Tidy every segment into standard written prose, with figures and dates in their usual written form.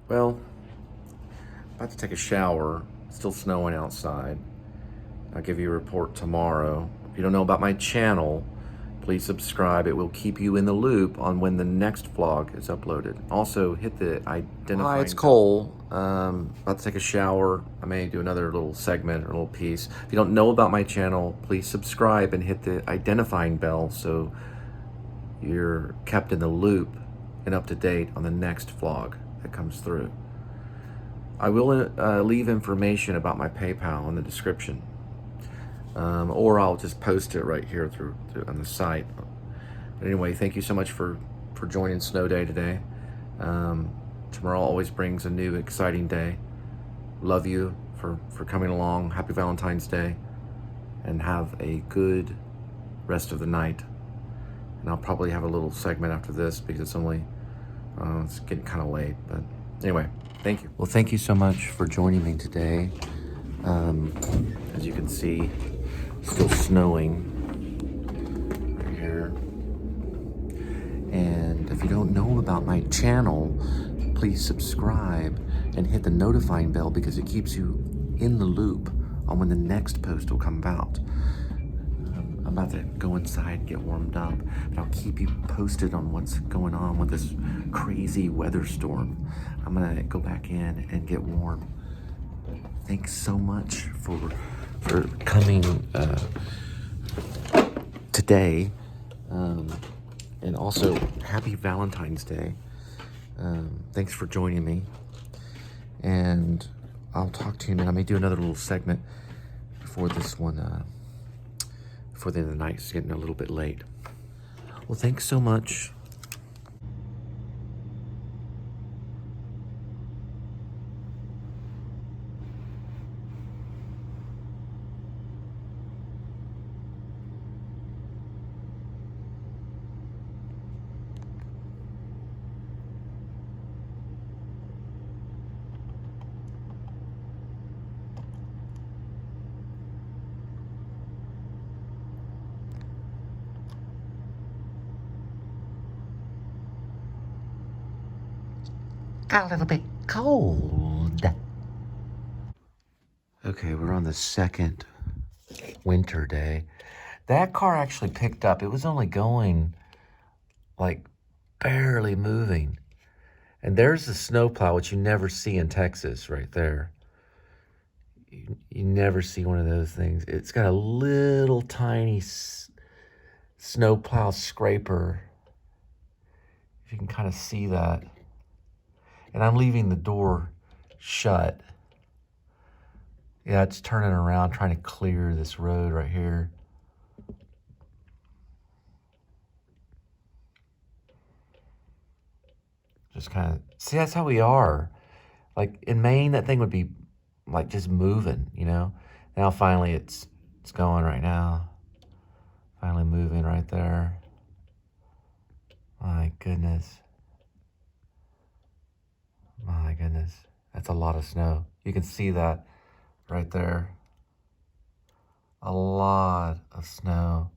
Well, about to take a shower. Still snowing outside. I'll give you a report tomorrow. If you don't know about my channel, please subscribe. It will keep you in the loop on when the next vlog is uploaded. Also, hit the identifying... Hi, it's Cole. About to take a shower. I may do another little segment or a little piece. If you don't know about my channel, please subscribe and hit the identifying bell so you're kept in the loop and up to date on the next vlog that comes through. I will leave information about my PayPal in the description, or I'll just post it right here through on the site. But anyway, thank you so much for joining Snow Day today. Tomorrow always brings a new exciting day. Love you for coming along. Happy Valentine's Day, and have a good rest of the night. And I'll probably have a little segment after this because it's only it's getting kind of late. But anyway, thank you. Well, thank you so much for joining me today. As you can see, still snowing right here. And if you don't know about my channel, please subscribe and hit the notifying bell because it keeps you in the loop on when the next post will come about. I'm about to go inside and get warmed up, but I'll keep you posted on what's going on with this crazy weather storm. I'm gonna go back in and get warm. Thanks so much for coming today, and also happy Valentine's Day. Thanks for joining me, and I'll talk to you, and I may do another little segment before this one. Before the end of the night, it's getting a little bit late. Well, thanks so much. Got a little bit cold. Okay, we're on the second winter day. That car actually picked up. It was only going like barely moving. And there's the snowplow, which you never see in Texas right there. You never see one of those things. It's got a little tiny snowplow scraper. If you can kind of see that. And I'm leaving the door shut. Yeah, it's turning around, trying to clear this road right here. Just kind of, see, that's how we are. Like in Maine, that thing would be like just moving, you know? Now finally it's going right now. Finally moving right there. My goodness. My goodness. That's a lot of snow. You can see that right there. A lot of snow.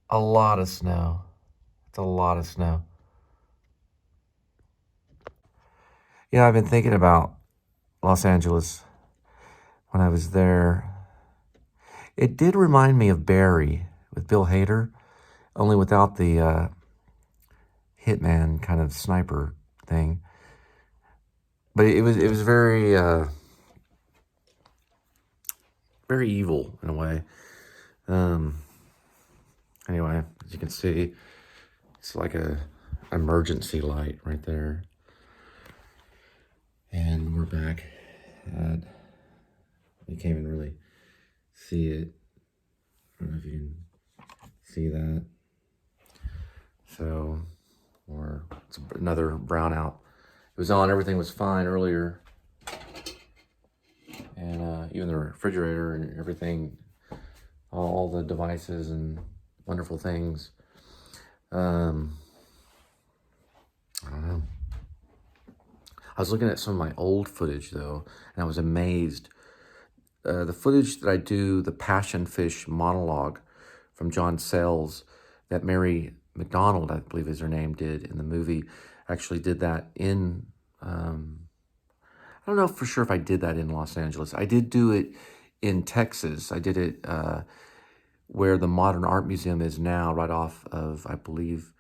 A lot of snow. It's a lot of snow. Yeah, I've been thinking about Los Angeles when I was there. It did remind me of Barry with Bill Hader, only without the hitman kind of sniper thing. But it was very very evil in a way. Anyway, as you can see, it's like a emergency light right there. And we're back at, you can't even really see it. I don't know if you can see that. So, or it's another brownout. It was on, everything was fine earlier. And even the refrigerator and everything, all the devices and wonderful things. I don't know. I was looking at some of my old footage though, and I was amazed. The footage that I do, the Passion Fish monologue from John Sayles, that Mary McDonald, I believe is her name, did in the movie, actually did that in I don't know for sure if I did that in Los Angeles. I did do it in Texas. I did it where the Modern Art Museum is now, right off of, I believe,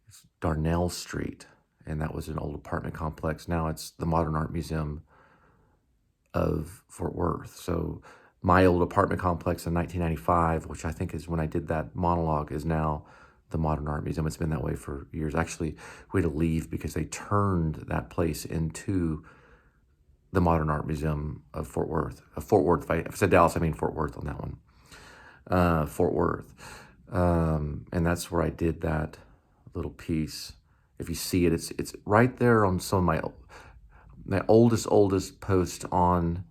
it's Darnell Street. And that was an old apartment complex. Now it's the Modern Art Museum of Fort Worth. So my old apartment complex in 1995, which I think is when I did that monologue, is now the Modern Art Museum. It's been that way for years. Actually, we had to leave because they turned that place into the Modern Art Museum of Fort Worth. Fort Worth, if I said Dallas, I mean Fort Worth on that one. Fort Worth. And that's where I did that little piece. If you see it, it's right there on some of my oldest post on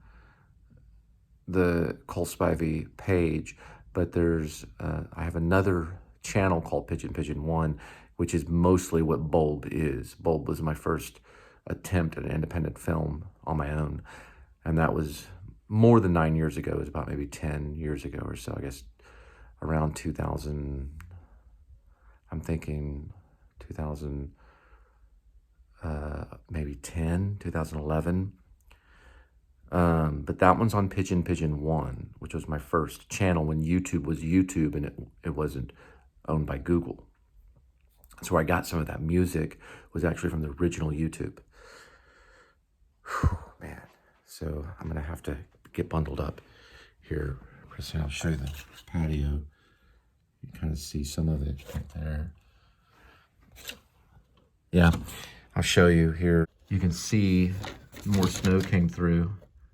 the Cole Spivey page. But there's, I have another channel called Pigeon 1, which is mostly what Bulb is. Bulb was my first attempt at an independent film on my own. And that was more than 9 years ago. It was about maybe 10 years ago or so, I guess around 2000, I'm thinking 2000, maybe 10, 2011. But that one's on Pigeon 1, which was my first channel when YouTube was YouTube and it wasn't owned by Google. That's where I got some of that music, was actually from the original YouTube. Whew, man. So I'm going to have to get bundled up here. Christine, I'll show you the patio. You kind of see some of it right there. Yeah, I'll show you here. You can see more snow came through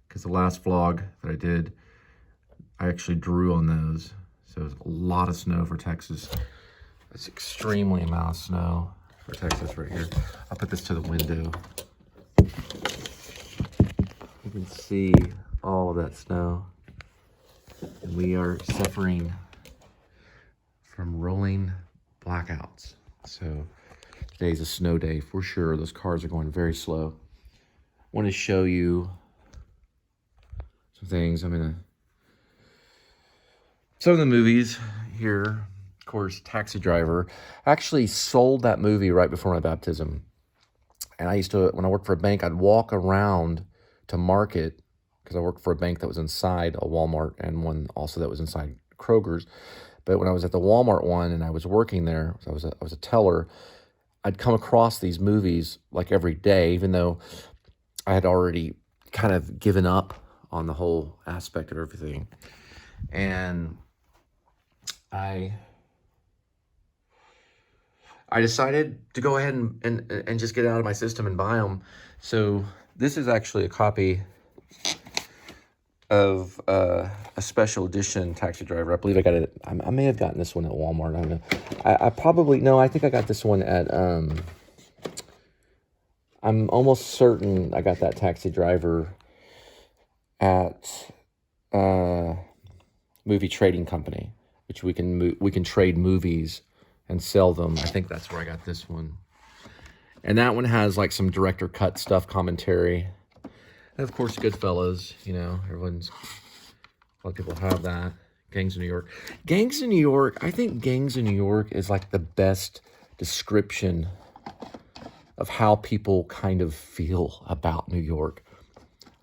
because the last vlog that I did, I actually drew on those. So it's a lot of snow for Texas. It's extremely amount of snow for Texas right here. I'll put this to the window. You can see all of that snow. And we are suffering from rolling blackouts. So today's a snow day for sure. Those cars are going very slow. I want to show you some things. Some of the movies here. Of course, Taxi Driver. I actually sold that movie right before my baptism. And I used to, when I worked for a bank, I'd walk around to market, because I worked for a bank that was inside a Walmart and one also that was inside Kroger's. But when I was at the Walmart one and I was working there, I was a teller, I'd come across these movies like every day, even though I had already kind of given up on the whole aspect of everything. And I decided to go ahead and just get it out of my system and buy them. So this is actually a copy of a special edition Taxi Driver. I believe I got it. I may have gotten this one at Walmart. I don't know. I probably, no, I think I got this one at, I'm almost certain I got that Taxi Driver at Movie Trading Company, which we can trade movies and sell them. I think that's where I got this one. And that one has like some director cut stuff, commentary. And of course, Goodfellas, you know, a lot of people have that. Gangs of New York. Gangs of New York, I think Gangs of New York is like the best description of how people kind of feel about New York.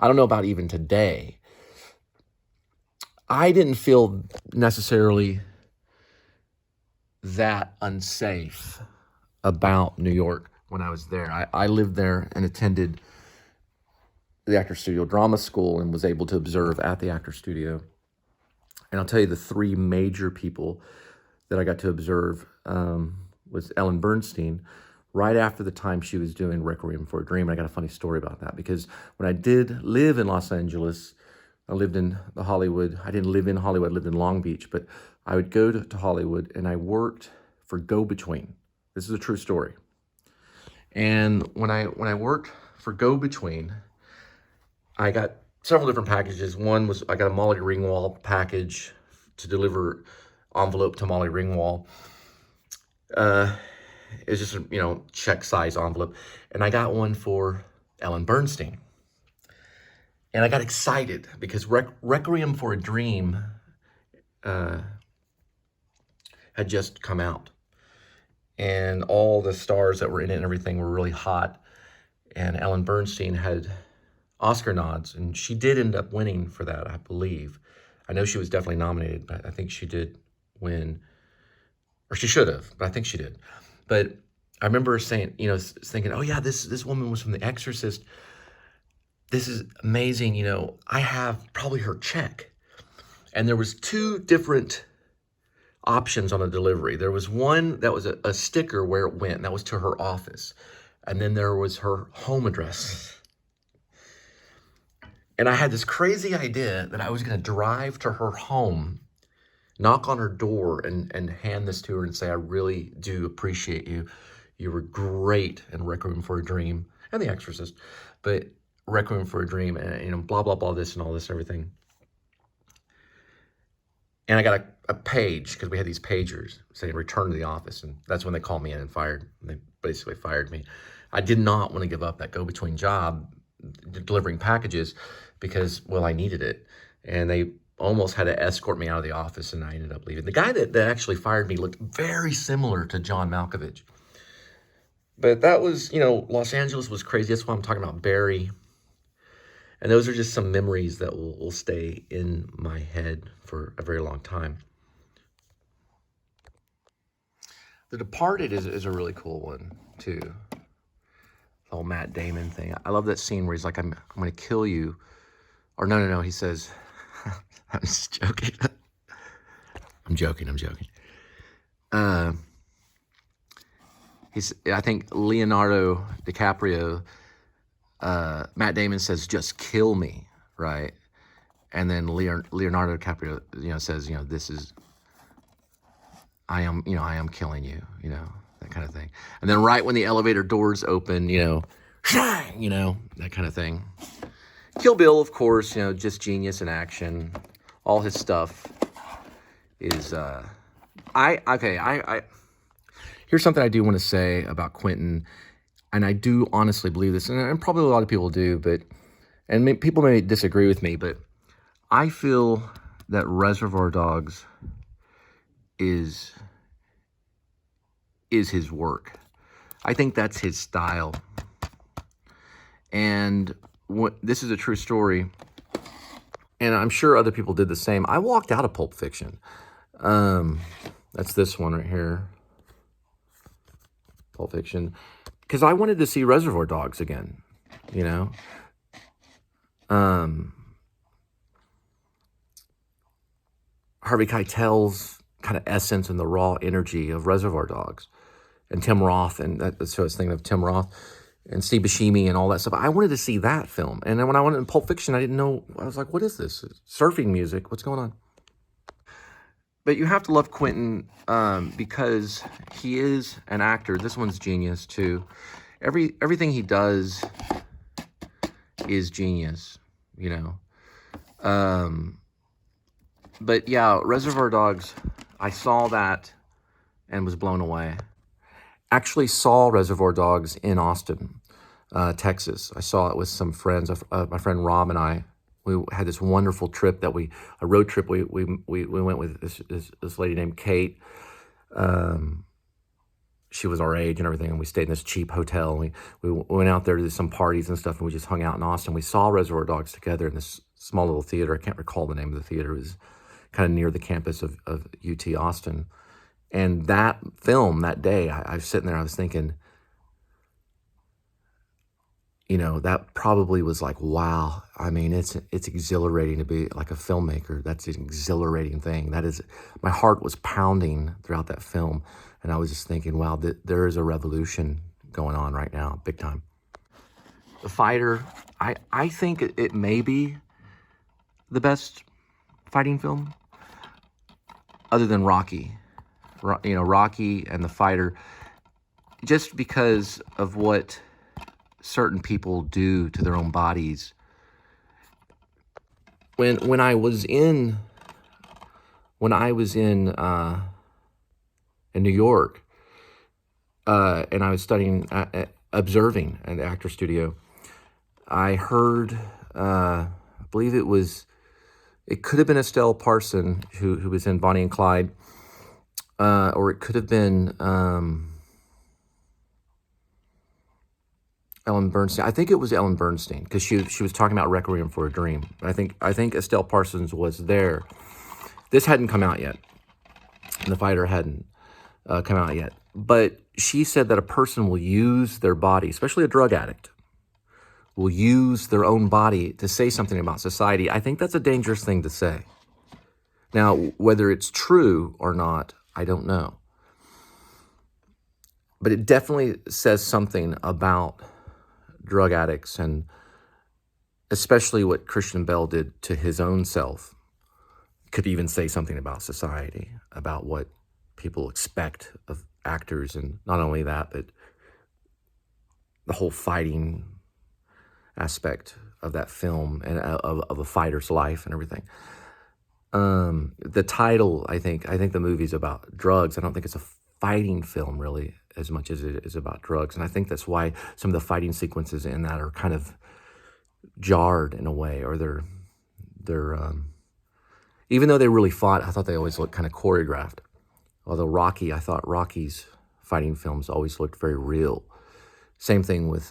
I don't know about even today. I didn't feel necessarily that unsafe about New York when I was there. I lived there and attended the Actor Studio Drama School and was able to observe at the Actor Studio. And I'll tell you the three major people that I got to observe was Ellen Bernstein, right after the time she was doing Requiem for a Dream. And I got a funny story about that, because when I did live in Los Angeles, I lived in the Hollywood. I didn't live in Hollywood, I lived in Long Beach, but I would go to Hollywood and I worked for Go-Between. This is a true story. And when I worked for Go-Between, I got several different packages. One was I got a Molly Ringwald package to deliver envelope to Molly Ringwald. It was just a, you know, check size envelope. And I got one for Ellen Bernstein. And I got excited because Requiem for a Dream had just come out. And all the stars that were in it and everything were really hot. and Ellen Bernstein had Oscar nods, and she did end up winning for that, I believe. I know she was definitely nominated, but I think she did win, or she should have, but I think she did. But I remember saying, thinking, oh yeah, this woman was from The Exorcist. This is amazing. I have probably her check. And there was two different options on the delivery. There was one that was a sticker where it went, and that was to her office. And then there was her home address. And I had this crazy idea that I was going to drive to her home, knock on her door, and hand this to her and say, I really do appreciate you. You were great in Requiem for a Dream and The Exorcist, but Requiem for a Dream, and blah, blah, blah, this and all this and everything. And I got a page, because we had these pagers saying return to the office. And that's when they called me in and they basically fired me. I did not want to give up that go-between job delivering packages because, well, I needed it. And they almost had to escort me out of the office, and I ended up leaving. The guy that actually fired me looked very similar to John Malkovich. But that was, Los Angeles was crazy. That's why I'm talking about Barry. And those are just some memories that will stay in my head for a very long time. The Departed is a really cool one, too. The whole Matt Damon thing. I love that scene where he's like, I'm going to kill you. Or no, he says, I'm just joking. I'm joking. I think Leonardo DiCaprio, Matt Damon says, just kill me, right? And then Leonardo DiCaprio, says, this is, I am killing you, that kind of thing. And then right when the elevator doors open, that kind of thing. Kill Bill, of course, just genius in action. All his stuff is, here's something I do want to say about Quentin, and I do honestly believe this, and probably a lot of people do, and people may disagree with me, but I feel that Reservoir Dogs is his work. I think that's his style. And this is a true story, and I'm sure other people did the same. I walked out of Pulp Fiction. That's this one right here. Pulp Fiction. Because I wanted to see Reservoir Dogs again, Harvey Keitel's kind of essence and the raw energy of Reservoir Dogs, and Tim Roth, and so I was thinking of Tim Roth and Steve Buscemi and all that stuff. I wanted to see that film, and then when I went in Pulp Fiction, I didn't know. I was like, "What is this? Surfing music? What's going on?" But you have to love Quentin because he is an actor. This one's genius too. Everything he does is genius, But yeah, Reservoir Dogs, I saw that and was blown away. Actually saw Reservoir Dogs in Austin, Texas. I saw it with some friends. My friend Rob and I, we had this wonderful trip a road trip. We went with this lady named Kate. She was our age and everything, and we stayed in this cheap hotel. And we went out there to some parties and stuff, and we just hung out in Austin. We saw Reservoir Dogs together in this small little theater. I can't recall the name of the theater. It was kind of near the campus of UT Austin. And that film, that day, I was sitting there, I was thinking, that probably was like, wow. I mean, it's exhilarating to be like a filmmaker. That's an exhilarating thing. My heart was pounding throughout that film. And I was just thinking, wow, there is a revolution going on right now, big time. The Fighter, I think it may be the best fighting film other than Rocky. Rocky and The Fighter, just because of what certain people do to their own bodies. When I was in New York, and I was studying, observing at the actor studio, I heard, I believe it could have been Estelle Parson who was in Bonnie and Clyde, or it could have been Ellen Bernstein. I think it was Ellen Bernstein because she was talking about Requiem for a Dream. I think Estelle Parsons was there. This hadn't come out yet, and The Fighter hadn't come out yet. But she said that a person will use their body, especially a drug addict, will use their own body to say something about society. I think that's a dangerous thing to say. Now, whether it's true or not, I don't know. But it definitely says something about drug addicts, and especially what Christian Bale did to his own self. Could even say something about society, about what people expect of actors, and not only that, but the whole fighting aspect of that film and of a fighter's life and everything. The title, I think the movie's about drugs. I don't think it's a fighting film really as much as it is about drugs. And I think that's why some of the fighting sequences in that are kind of jarred in a way, or they're even though they really fought, I thought they always looked kind of choreographed. Although I thought Rocky's fighting films always looked very real. Same thing with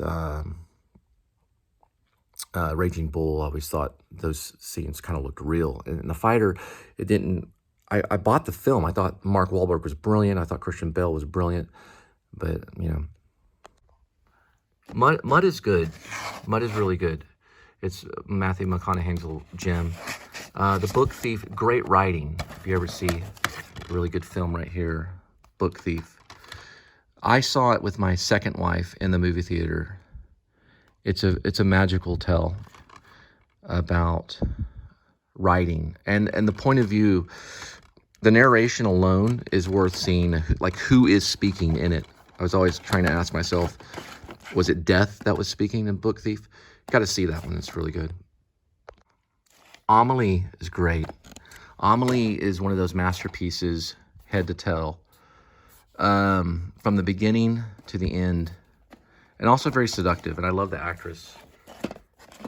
Raging Bull. I always thought those scenes kind of looked real. And in The Fighter, it didn't. I bought the film. I thought Mark Wahlberg was brilliant. I thought Christian Bale was brilliant. But, you know, Mud is good. Mud is really good. It's Matthew McConaughey's little gem. The Book Thief, great writing. If you ever see a really good film right here, Book Thief. I saw it with my second wife in the movie theater. It's a magical tale about writing, and the point of view, the narration alone is worth seeing. Like, who is speaking in it? I was always trying to ask myself, was it Death that was speaking in Book Thief? Got to see that one. It's really good. Amelie is great. Amelie is one of those masterpieces, head to toe, from the beginning to the end, and also very seductive. And I love the actress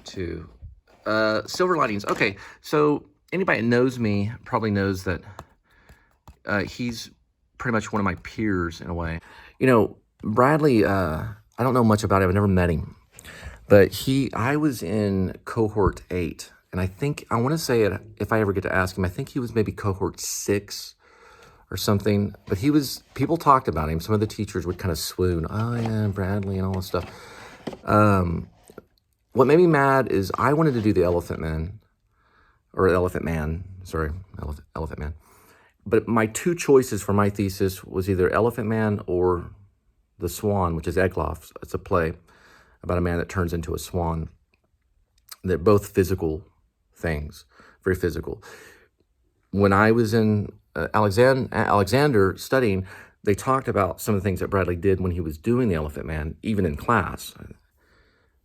too. Silver Linings. Okay, so anybody that knows me probably knows that he's pretty much one of my peers in a way. You know, Bradley, I don't know much about him. I've never met him. But I was in cohort 8. And I want to say it, if I ever get to ask him, I think he was maybe cohort 6 or something. But people talked about him. Some of the teachers would kind of swoon. Oh, yeah, Bradley and all this stuff. What made me mad is I wanted to do the Elephant Man. Elephant Man. But my two choices for my thesis was either Elephant Man or The Swan, which is Egloff. It's a play about a man that turns into a swan. They're both physical things, very physical. When I was in Alexander studying, they talked about some of the things that Bradley did when he was doing the Elephant Man, even in class.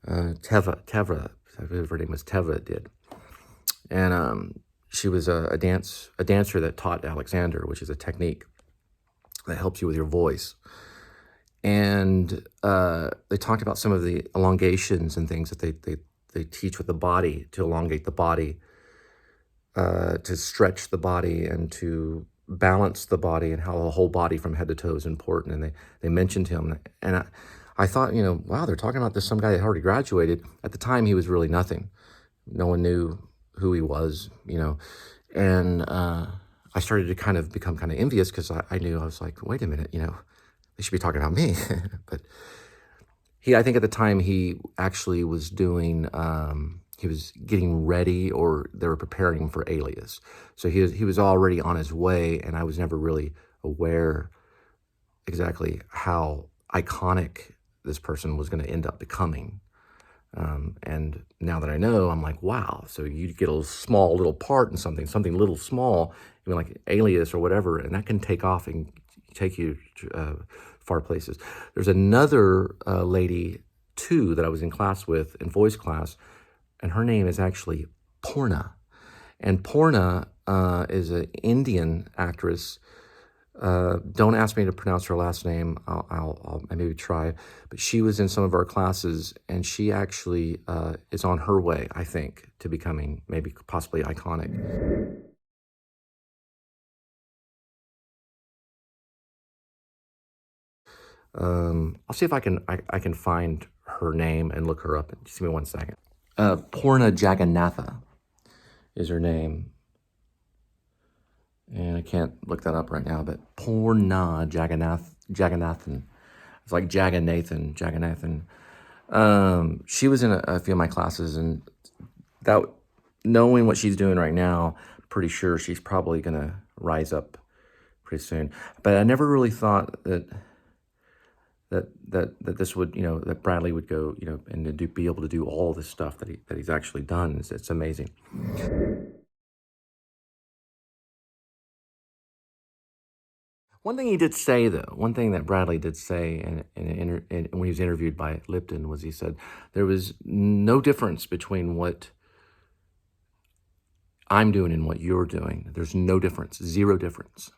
Teva, her name was Teva, did. And she was a dancer that taught Alexander, which is a technique that helps you with your voice. And they talked about some of the elongations and things that they teach with the body, to elongate the body, to stretch the body, and to balance the body, and how the whole body from head to toe is important. And they mentioned him. And I thought, wow, they're talking about this, some guy that already graduated. At the time, he was really nothing. No one knew who he was, And I started to kind of become kind of envious, because I knew, I was like, wait a minute, they should be talking about me. But I think at the time he actually was doing, he was getting ready, or they were preparing him for Alias. So he was already on his way, and I was never really aware exactly how iconic this person was going to end up becoming. And now that I know, I'm like, wow. So you get a small little part in something little small, like Alias or whatever, and that can take off and take you to far places. There's another lady too that I was in class with, in voice class, and her name is actually Poorna. And Poorna is an Indian actress. Don't ask me to pronounce her last name. I'll maybe try. But she was in some of our classes, and she actually is on her way, I think, to becoming maybe possibly iconic. I'll see if I can find her name and look her up. Just give me 1 second. Purna Jagannatha is her name. And I can't look that up right now, but Purna Jagannathan. It's like Jagannathan. She was in a few of my classes, and that, knowing what she's doing right now, pretty sure she's probably gonna rise up pretty soon. But I never really thought that this would, that Bradley would go, and be able to do all this stuff that he's actually done. It's amazing. One thing he did say, though, one thing that Bradley did say when he was interviewed by Lipton was, he said there was no difference between what I'm doing and what you're doing. There's no difference, zero difference.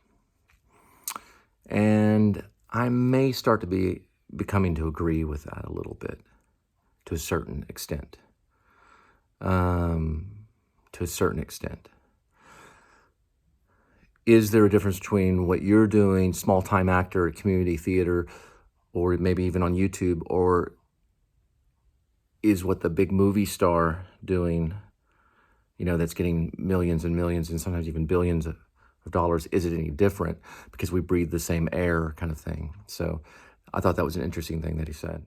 And I may start to be becoming to agree with that a little bit, to a certain extent. Is there a difference between what you're doing, small-time actor at community theater, or maybe even on YouTube, or is what the big movie star doing, that's getting millions and millions and sometimes even billions of dollars, is it any different because we breathe the same air kind of thing? So I thought that was an interesting thing that he said.